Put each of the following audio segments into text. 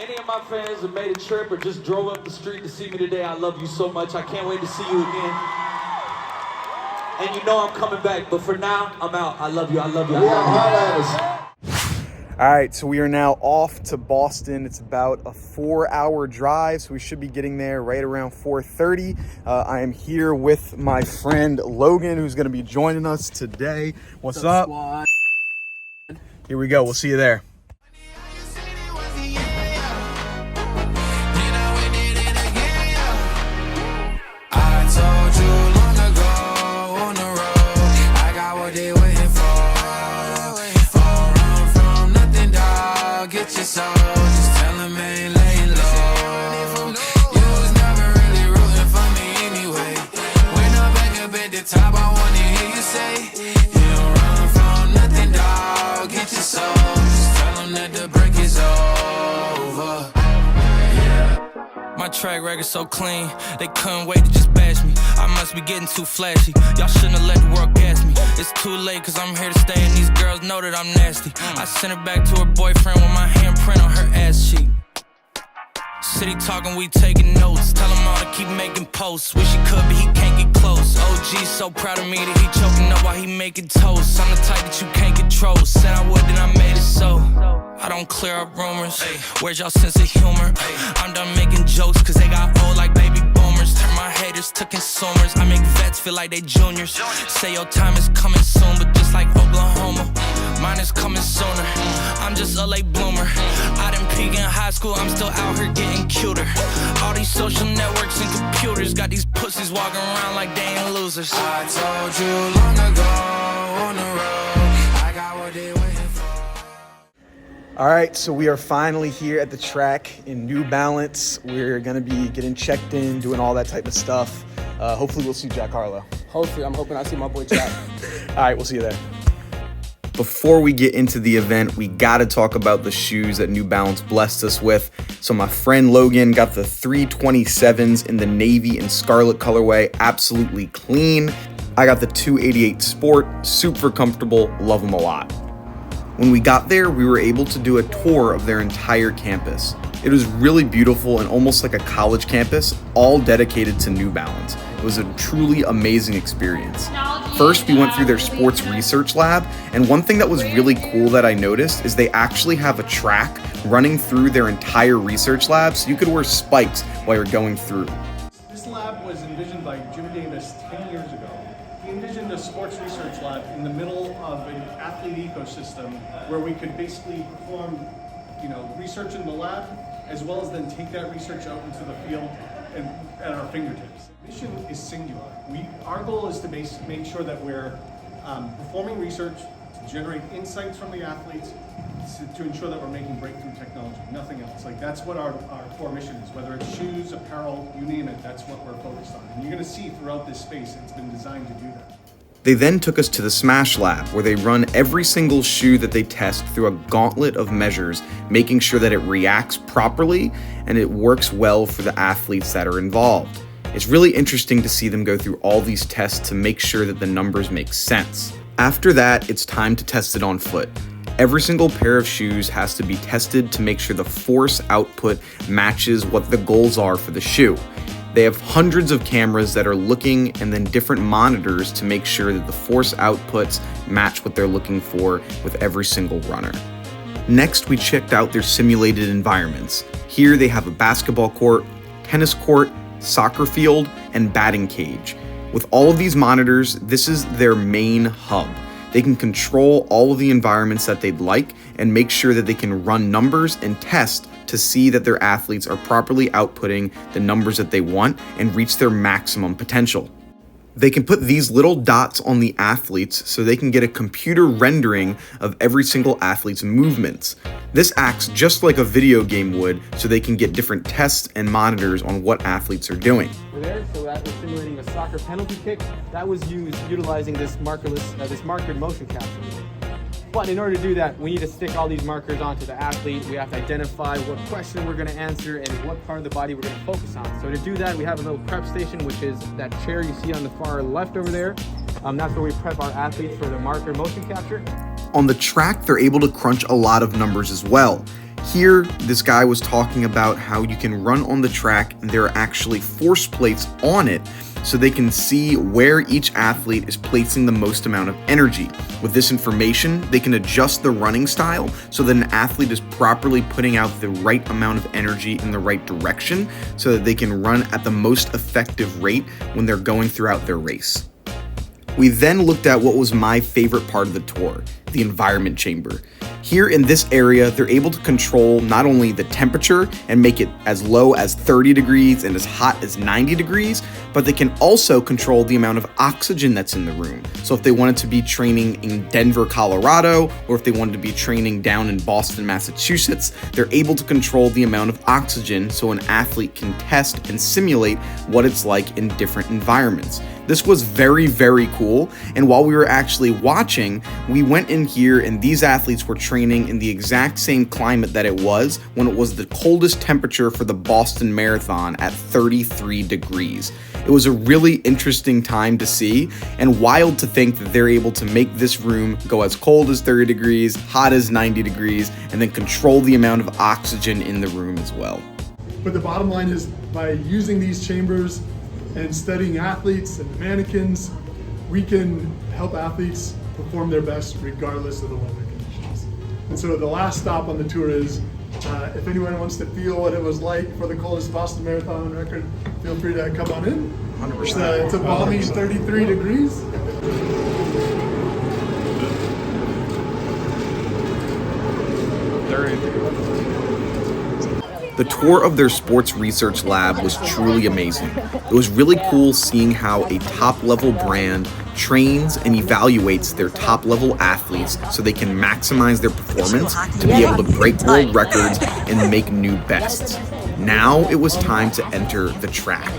any of my fans that made a trip or just drove up the street to see me today, I love you so much. I can't wait to see you again. And you know I'm coming back, but for now, I'm out. I love you, I love you, I love you. All right, so we are now off to Boston. It's about a 4-hour drive, so we should be getting there right around 4:30. I am here with my friend Logan, who's going to be joining us today. What's up? Squad? Here we go. We'll see you there. Track record so clean, they couldn't wait to just bash me. I must be getting too flashy. Y'all shouldn't have let the world gas me. It's too late, cause I'm here to stay, and these girls know that I'm nasty. I sent her back to her boyfriend with my handprint on her ass cheek. City talking, we taking notes. Tell him all to keep making posts. Wish he could, but he can't get close. OG so proud of me that he choking up while he making toast. I'm the type that you can't control. Said I would, then I made it so. I don't clear up rumors. Where's y'all sense of humor? I'm done making jokes cause they got old like baby boomers. Turn my haters to consumers. I make vets feel like they juniors. Say your time is coming soon, but just like Oklahoma, mine is coming sooner. I'm just a late bloomer. I didn't peak in high school, I'm still out here getting cuter. All these social networks and computers got these pussies walking around like they ain't losers. I told you long ago on the road, I got what they waiting for. All right, so we are finally here at the track in New Balance. We're gonna be getting checked in, doing all that type of stuff. Hopefully we'll see Jack Harlow. Hopefully, I'm hoping I see my boy Jack. All right, we'll see you there. Before we get into the event, we gotta talk about the shoes that New Balance blessed us with. So my friend Logan got the 327s in the navy and scarlet colorway, absolutely clean. I got the 288 Sport, super comfortable, love them a lot. When we got there, we were able to do a tour of their entire campus. It was really beautiful and almost like a college campus, all dedicated to New Balance. It was a truly amazing experience. First, we went through their sports research lab, and one thing that was really cool that I noticed is they actually have a track running through their entire research lab, so you could wear spikes while you're going through. This lab was envisioned by Jim Davis 10 years ago. He envisioned a sports research lab in the middle of an athlete ecosystem where we could basically perform, research in the lab, as well as then take that research out into the field and at our fingertips. The mission is singular. Our goal is to make sure that we're performing research to generate insights from the athletes to ensure that we're making breakthrough technology, nothing else. That's what our core mission is. Whether it's shoes, apparel, you name it, that's what we're focused on. And you're gonna see throughout this space, it's been designed to do that. They then took us to the Smash Lab, where they run every single shoe that they test through a gauntlet of measures, making sure that it reacts properly and it works well for the athletes that are involved. It's really interesting to see them go through all these tests to make sure that the numbers make sense. After that, it's time to test it on foot. Every single pair of shoes has to be tested to make sure the force output matches what the goals are for the shoe. They have hundreds of cameras that are looking and then different monitors to make sure that the force outputs match what they're looking for with every single runner. Next, we checked out their simulated environments. Here they have a basketball court, tennis court, soccer field, and batting cage. With all of these monitors, this is their main hub. They can control all of the environments that they'd like and make sure that they can run numbers and test to see that their athletes are properly outputting the numbers that they want and reach their maximum potential. They can put these little dots on the athletes so they can get a computer rendering of every single athlete's movements. This acts just like a video game would, so they can get different tests and monitors on what athletes are doing. There, so that was simulating a soccer penalty kick. That was utilizing this markered motion capture. But in order to do that, we need to stick all these markers onto the athlete. We have to identify what question we're going to answer and what part of the body we're going to focus on. So to do that, we have a little prep station, which is that chair you see on the far left over there. That's where we prep our athletes for the marker motion capture. On the track, they're able to crunch a lot of numbers as well. Here, this guy was talking about how you can run on the track and there are actually force plates on it so they can see where each athlete is placing the most amount of energy. With this information, they can adjust the running style so that an athlete is properly putting out the right amount of energy in the right direction so that they can run at the most effective rate when they're going throughout their race. We then looked at what was my favorite part of the tour, the environment chamber. Here in this area, they're able to control not only the temperature and make it as low as 30 degrees and as hot as 90 degrees, but they can also control the amount of oxygen that's in the room. So if they wanted to be training in Denver, Colorado, or if they wanted to be training down in Boston, Massachusetts, they're able to control the amount of oxygen so an athlete can test and simulate what it's like in different environments. This was very, very cool, and while we were actually watching, we went in here and these athletes were training in the exact same climate that it was when it was the coldest temperature for the Boston Marathon at 33 degrees. It was a really interesting time to see and wild to think that they're able to make this room go as cold as 30 degrees, hot as 90 degrees, and then control the amount of oxygen in the room as well. But the bottom line is, by using these chambers and studying athletes and mannequins, we can help athletes perform their best regardless of the weather conditions. And so the last stop on the tour is, if anyone wants to feel what it was like for the coldest Boston Marathon on record, feel free to come on in. 100%. It's a balmy 33 degrees. The tour of their sports research lab was truly amazing. It was really cool seeing how a top-level brand trains and evaluates their top-level athletes so they can maximize their performance to be able to break world records and make new bests. Now it was time to enter the track.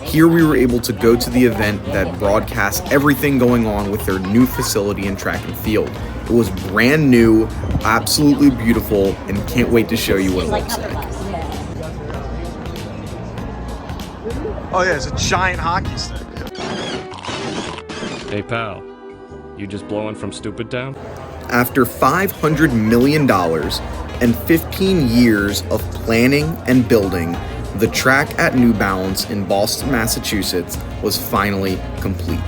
Here we were able to go to the event that broadcasts everything going on with their new facility in track and field. It was brand new, absolutely beautiful, and can't wait to show you what it looks like. Oh yeah, it's a giant hockey stick. Hey pal, you just blowing from Stupid Town? After $500 million and 15 years of planning and building, the track at New Balance in Boston, Massachusetts was finally complete.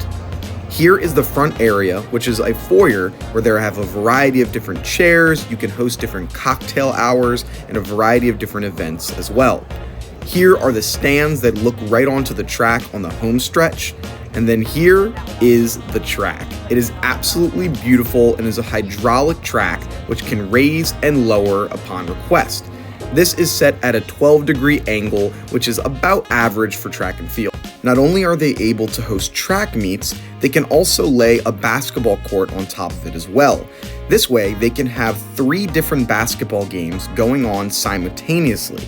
Here is the front area, which is a foyer where there have a variety of different chairs, you can host different cocktail hours, and a variety of different events as well. Here are the stands that look right onto the track on the home stretch. And then here is the track. It is absolutely beautiful and is a hydraulic track which can raise and lower upon request. This is set at a 12-degree angle, which is about average for track and field. Not only are they able to host track meets, they can also lay a basketball court on top of it as well. This way, they can have 3 different basketball games going on simultaneously.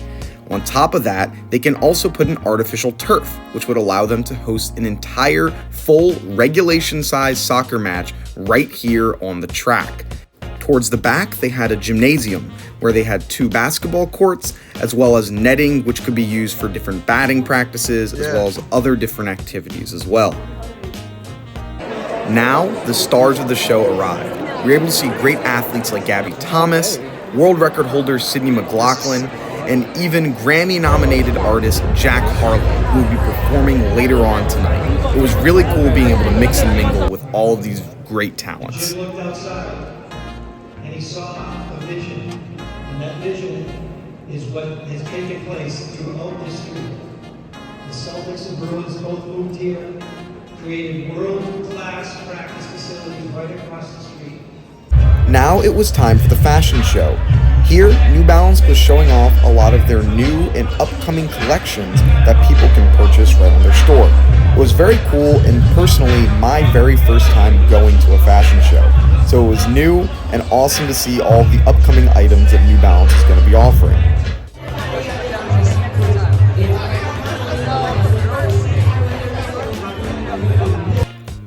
On top of that, they can also put an artificial turf, which would allow them to host an entire full regulation-sized soccer match right here on the track. Towards the back, they had a gymnasium where they had 2 basketball courts, as well as netting, which could be used for different batting practices, as well as other different activities as well. Now, the stars of the show arrived. We were able to see great athletes like Gabby Thomas, world record holder Sydney McLaughlin, and even Grammy-nominated artist Jack Harlow, who will be performing later on tonight. It was really cool being able to mix and mingle with all of these great talents. He looked outside, and he saw a vision, and that vision is what has taken place throughout history. The Celtics and Bruins both moved here, created world-class practice facilities right across the street. Now it was time for the fashion show. Here, New Balance was showing off a lot of their new and upcoming collections that people can purchase right on their store. It was very cool and personally my very first time going to a fashion show. So it was new and awesome to see all the upcoming items that New Balance is going to be offering.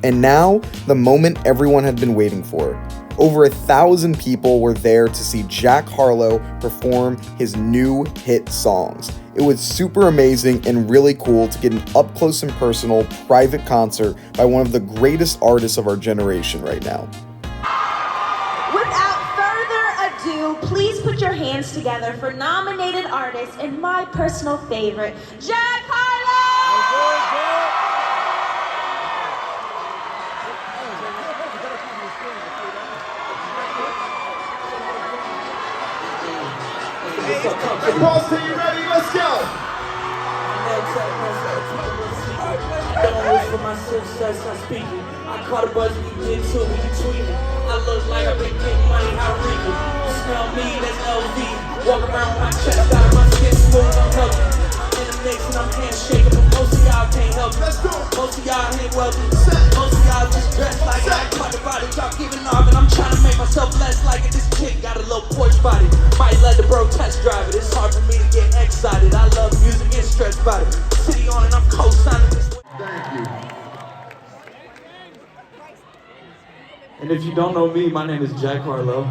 And now, the moment everyone had been waiting for. Over 1,000 people were there to see Jack Harlow perform his new hit songs. It was super amazing and really cool to get an up-close and personal private concert by one of the greatest artists of our generation right now. Without further ado, So please put your hands together for nominated artist and my personal favorite, Jack Harlow! Pulse, are you ready? Let's go! Don't wish for my success, I'm speaking. I caught a buzz, we get to it, you tweeting. I look like I've been getting money, how regal. You smell me, that's LV. Walk around with my chest out, my skin smooth, I'm healthy. I'm in the mix and I'm handshaking, but most of y'all can't help me. Most of y'all ain't wealthy. Most of y'all just dressed like it. I caught the body y'all giving off, and I'm trying to make myself less like it. This chick got a little Porsche body. Might let the bro test drive it. It's hard for me to get excited. I love music and stressed about it. City on and I'm co-signing this. Thank you. And if you don't know me, my name is Jack Harlow.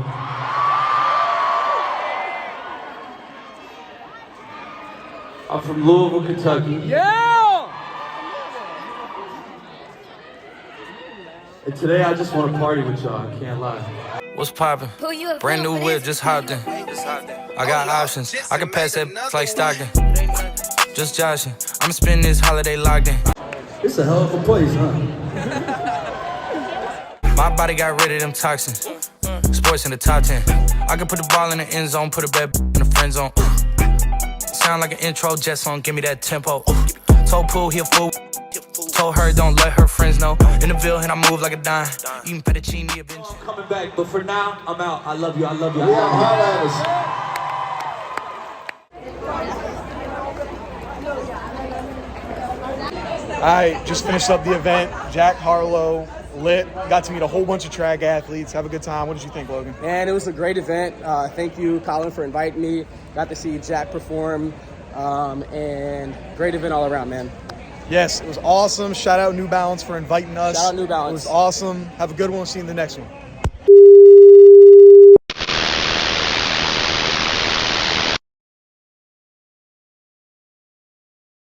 I'm from Louisville, Kentucky. Yeah! And today I just want to party with y'all, I can't lie. What's poppin'? Brand new whip, just hopped in. I got options. I can pass that like Stockton. Just joshing. I'm spending this holiday locked in. It's a hell of a place, huh? My body got rid of them toxins. Sports in the top 10. I can put the ball in the end zone, put a bad in the friend zone. Sound like an intro jet song, give me that tempo. Told Pooh he a fool. Told her don't let her friends know. In the Ville and I move like a dime. Eating fettuccine a bench. I'm coming back, but for now, I'm out. I love you, I love you, I Yeah, love you. holla at us. All right, just finished up the event. Jack Harlow, lit. Got to meet a whole bunch of track athletes. Have a good time. What did you think, Logan? Man, it was a great event. Thank you, Colin, for inviting me. Got to see Jack perform, and great event all around, man. Yes, it was awesome. Shout out New Balance for inviting us. Shout out New Balance. It was awesome. Have a good one. See you in the next one.